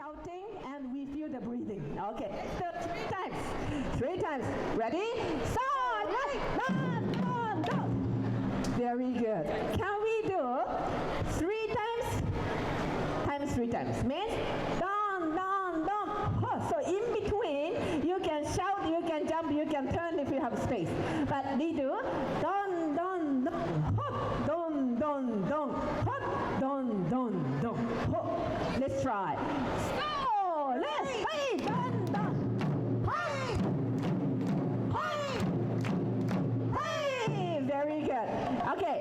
shouting and we feel the breathing. Okay, so 3 times. 3 times. Ready? Start! Right! Down, down, down. Very good. Can we do 3 times? Times 3 times. Means down, down, down. Oh, so in between, you can shout, you can jump, you can turn if you have space. But we do down, down, down, hop, down, down, down, hop, down, down, down, hop. Let's try. So, let's hey, down, down, hey, hey, hey. Very good. Okay.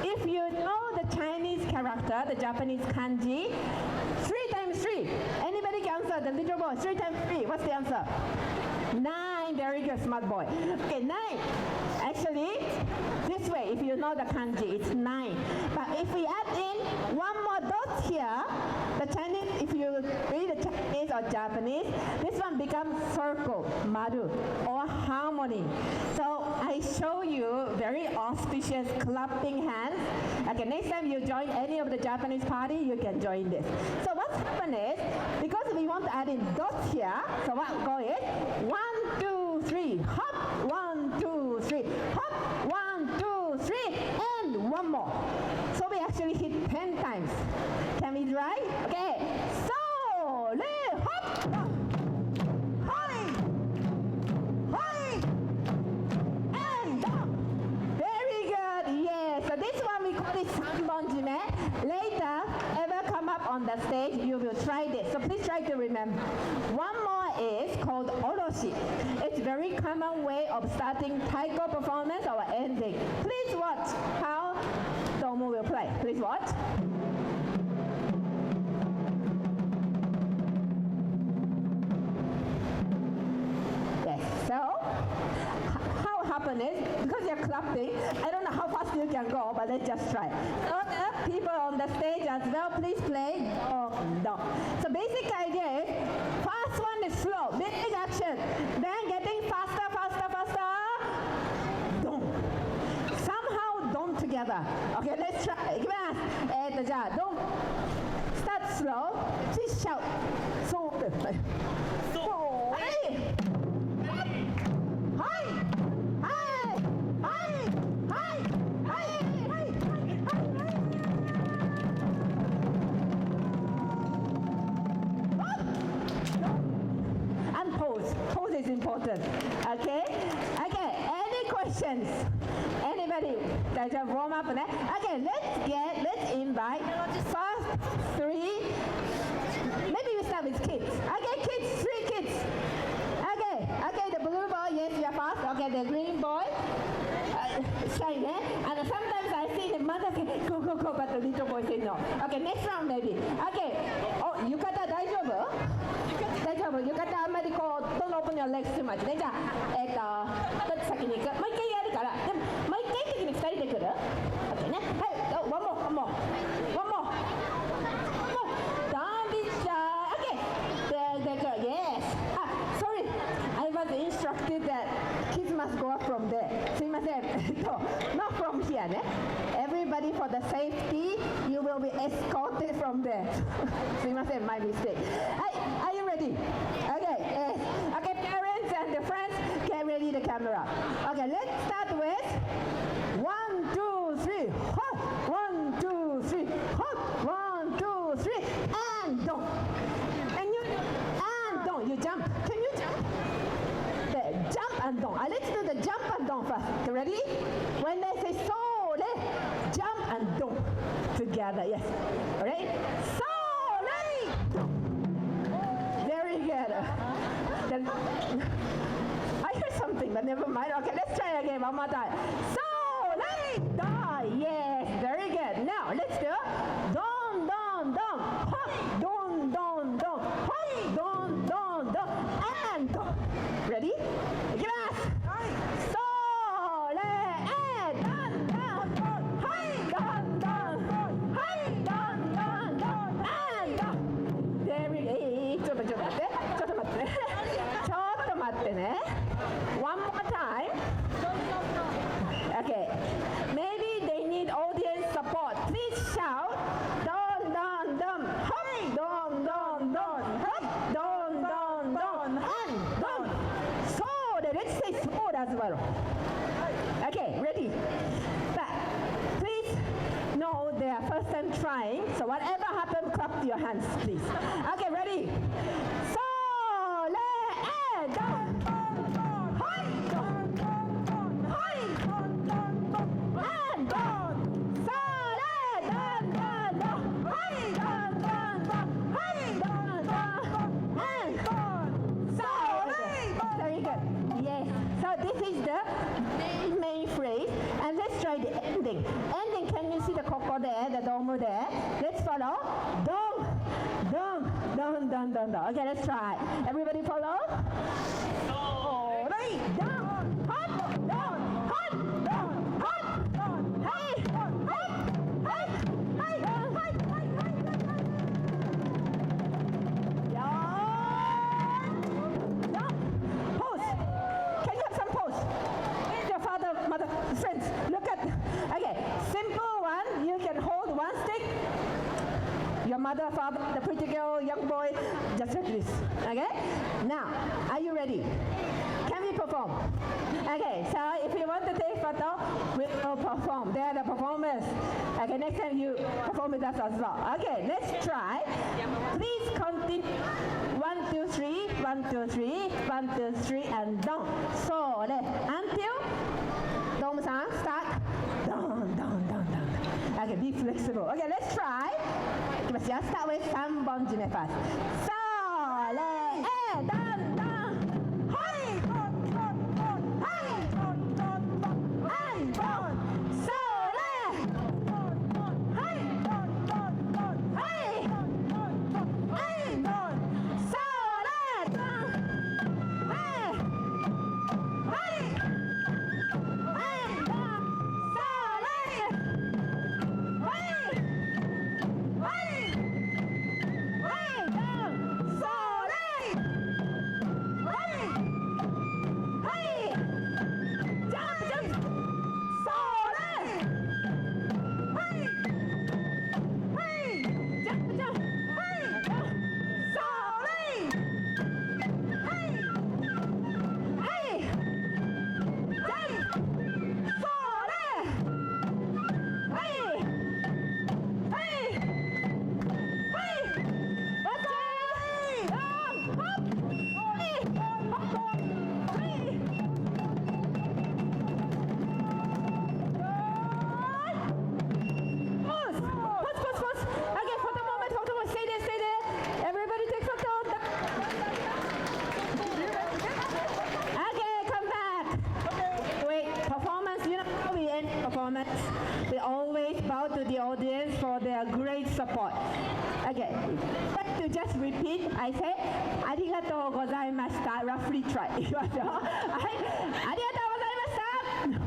If you know the Chinese character, the Japanese kanji, 3 times 3. Anybody can answer the little boy. 3 times 3. What's the answer? 9. Very good, smart boy. Okay, 9. Actually, this way, if you know the kanji, it's 9. But if we add in one more dot here, the Chinese, if you read the Chinese or Japanese, this one becomes circle, maru, or harmony. So I show you very auspicious clapping hands. Okay, next time you join any of the Japanese party, you can join this. So what's happened is, because we want to add in dots here, so what go is 1, 2, 3, hop, 1, 2, 3, hop, 1, 2, 3, and one more. So we actually hit 10 times. Can we try? Okay. So, hop, hi, hi, and down. Very good. Yes. So this one we call it sanbonjime. Later, ever come up on the stage, you will try this. So please try to remember. One more is called oroshi. It's very common way of starting taiko performance or ending. Please watch how Tomo will play. Please watch. Yes. So how happen is, because you're clapping, I don't know how fast you can go, but let's just try. So the people on the stage as well, please play do. So basic idea is, first one is slow, big action, then getting faster, faster, faster, dong. Somehow dong together. Okay, let's try. いきます。じゃあドン。Start slow. Please shout. So. So. Hey. Hi. Hi. Hi. Hi. Hi. Hi. And pause. Pause is important. Okay? Okay. Any questions? Anybody? Just warm up. Okay, let's invite first 3. Maybe we start with kids. Okay, kids, 3 kids. Okay, the blue boy, yes, you're fast. Okay, the green boy, shy, and sometimes I see the mother say, go, but the little boy say no. Okay, next round maybe. Okay, oh, yukata 大丈夫？大丈夫？浴衣あんまりこう don't open your legs too much ね。じゃあどっち先に行く？もう一回やるから。でももう一回的に2人で来る？ OK ね。はい。one more. Don't be shy. Okay. The girl. Yes. Sorry. I was instructed that kids must go up from there. すいません。Not from here ね。Everybody for the safety, you will be escorted from there. すいません。My mistake. はい。Are you ready? Okay. Okay, parents and the friends, get ready the camera. Okay, let's start with 1, 2, 3, hop. 1, 2, 3, hop. 1, 2, 3, and don't. And don't. You jump. Can you jump? The jump and don't. Let's do the jump and don't first. Ready? When they say so, let's jump and don't together. Yes. Alright? So, very good. I heard something, but never mind. Okay, let's try again one more time. So, die. Yes, very good. Now, let's do don, don, don, hop, don, don, don, hop, don, don, don, and don. Ready? Glass. So, and don, don, don, hi, don, don, don, hi, don, don, don, and don. Very good. ちょっと待ってね。One more time. 帰ろう。Okay, ready? But please know they are first time trying, so whatever happens, clap to your hands, please. Okay, ready? So, down, high, down, high, and down. So, down, high, down, high, down, and so, very good. Yes. So this is the main phrase, and let's try the ending. Ending, can you see the koko there, the domo there? Let's follow. Dong, dong, dong, dong, dong, dong. Okay, let's try. Everybody follow. So, down, hot, down, hot, down, hot, down, hey, hot, hey, hey, down, hey, hey, hey, down. Pose. Can you have some pose? Your father, mother, friends, look at. Okay, simple one. You can hold one stick. Your mother, father, the pretty girl, young boy, just like this. Okay? Now, are you ready? Can we perform? Okay, so if you want to take photo, we will perform. They are the performers. Okay, next time you perform with us as well. Okay, let's try. Please continue. 1, 2, 3, 1, 2, 3, 1, 2, 3, and down. So, until Dom-san, start. Down, down, down, down. Okay, be flexible. Okay, let's try. Just start with 3本締め first. So, down, down. High, down, down, down. High, down, down, down. And down. So, high, down, down, down. High, down, down, down. High, down, down, down. And down. So, down. High, high. And down. So, high. We always bow to the audience for their great support. Okay, but to just repeat, I say, ありがとうございました。Roughly try. いきますよ。はい、ありがとうございました。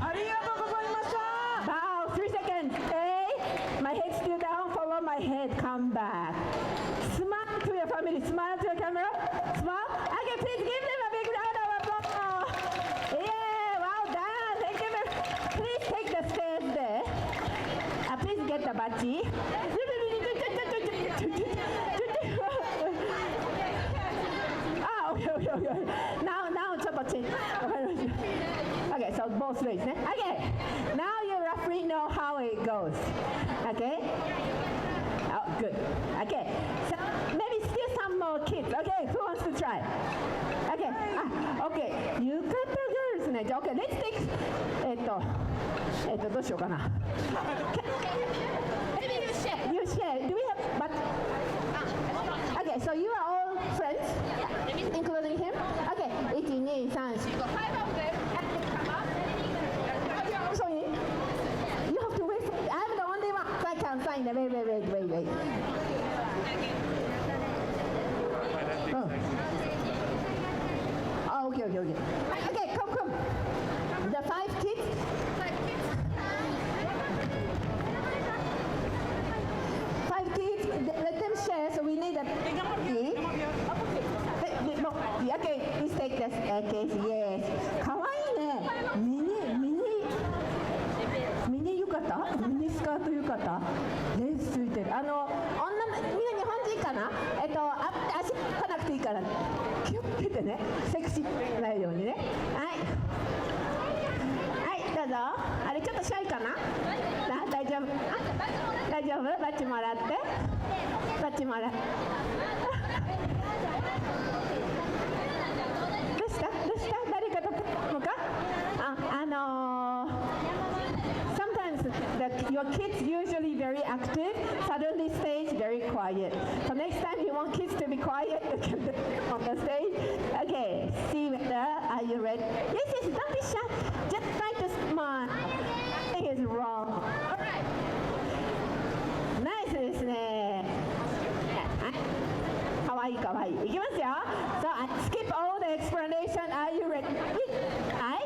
ありがとうございました。Bow, 3 seconds. Stay. My head still down. Follow my head. Come back. Smile to your family. Smile to your camera. Smile. Okay, please give them a big round of applause. Yeah, well done. Thank you very much. Please take the stairs there. Please get the bachi. Okay. Now it's about change. Okay, so both ways. Okay, now you roughly know how it goes. Okay? Oh, good. Okay, so maybe still some more kids. Okay, who wants to try? Okay, okay. Yukata girls. Okay, let's take, どうしようかな。Maybe you share. You share. Do we have, but, okay, so you are all friends, including him? Okay, 1, 2, 3, 4, 5 of them. Sorry, you have to wait. I'm the only one. So I can sign. Wait. Oh, okay. Okay, come. The 5 kids. 5 kids, let them share, so we need a key. Okay, please take this case. Yes. かわいいね。ミニ浴衣？ミニスカート浴衣？レースついてる。みんな日本人かな？足かなくていいから、気をつけてね。セクシーになるようにね。はい。うぞ。あれちょっとシャイかな。大丈夫。大丈夫。バッジもらって。バッジもらって。どうした誰かとのか。Sometimes your kids usually very active, suddenly stays very quiet. So next time you want kids to be quiet, you can do it on the stage. Okay, see whether are you ready? Yes, don't be shy. Just try to smile. Nothing is wrong. Alright. Nice ですね。かわいいかわいい。いきますよ。So skip all the explanation. Are you ready? はい。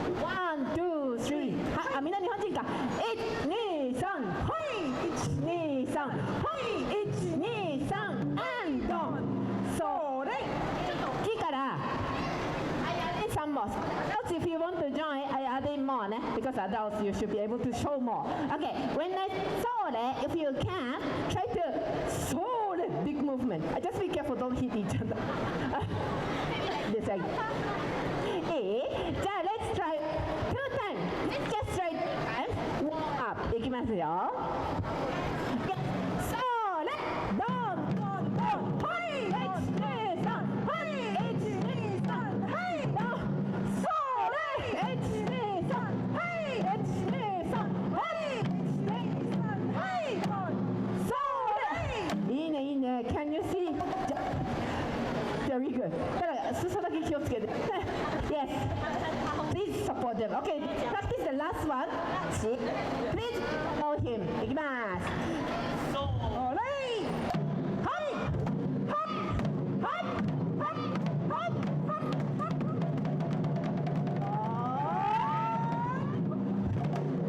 1, 2, 3. みんな日本人か。1、2、3。はい。1、2、3。はい。1、2、3。and down。それ。大きいから。I added some more. Adults, if you want to join, I added more, because adults you should be able to show more. Okay, when I saw it, if you can, try to saw it, big movement. Just be careful, don't hit each other. This way. じゃあ let's try two times. Let's just try two times. Warm up. いきますよ。それ。ドンドンドン。はい。1、2、3。はい。1、2、3。はい。ドン。それ。1、2、3。はい。1、2、3。はい。1、2、3。はい。ドン。それ。いいねいいね。Can you see?Very good. ただ裾だけ気をつけて。Yes. Please support them. Okay. Practice the last one. Please follow him. いきます。それ。はい。はい。はい。はい。はい。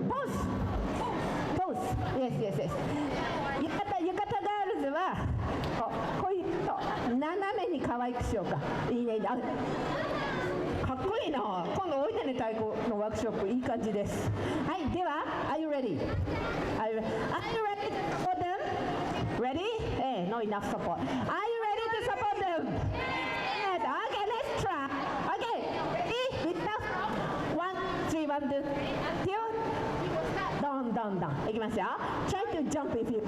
Pose. Pose. Yes, yes, yes. 浴衣ガールズはこういうと斜めに可愛くしようか。いいね。かっこいいな。今度おいでね太鼓のワークショップいい感じです。はい、では Are you ready? Are you ready to support them? Ready? No enough support. Are you ready to support them? Yes. Okay, let's try. Okay. Ready? With the 1, 3, 1, 2, down, down, down. いきますよ。Try to jump if you.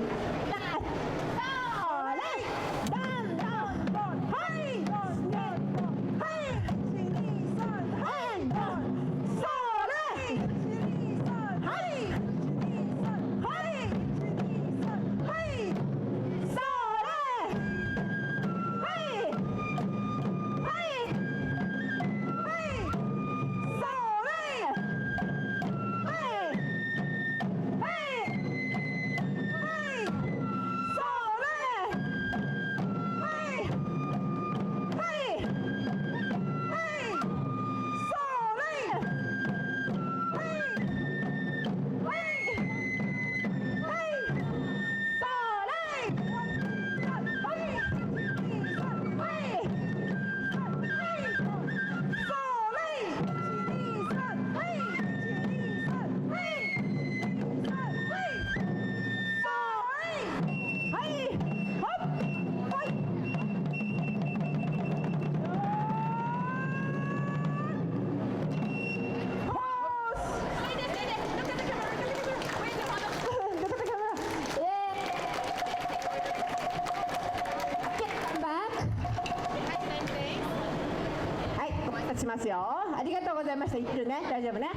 しますよ。ありがとうございました。いってるね。大丈夫ね。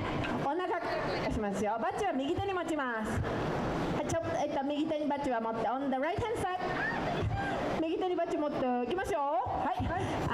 お腹しますよ。バッジは右手に持ちます。はい、ちょっと右手にバッジは持って。On the right hand side。右手にバッジ持っていきましょう。はい。